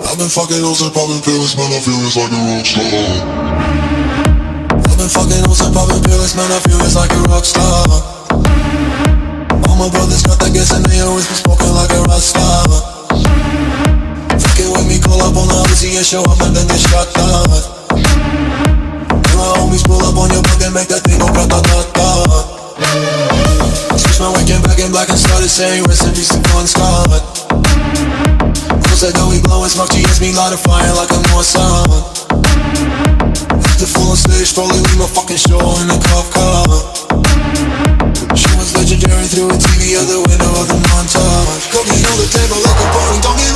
I've been fucking hoes and popping pills, man, I feel it's like a rock star. I've been fucking hoes and popping pills, man, I feel it's like a rock star. All my brothers got that gas and they always been smoking like a rock star. Fucking with me, call up on the Uzi and show up and then get shot down. And my homies pull up on your block and make that thing go grata-ta-ta. Switch my weekend back in black and started saying rest in peace to Bon Scott. Said that we blowin' smoke, she hits me light a fire like a Mossad. After full on stage, probably leave my fucking show in a cop car. She was legendary through a TV out the window of the montage. Cooking on the table like a party, don't give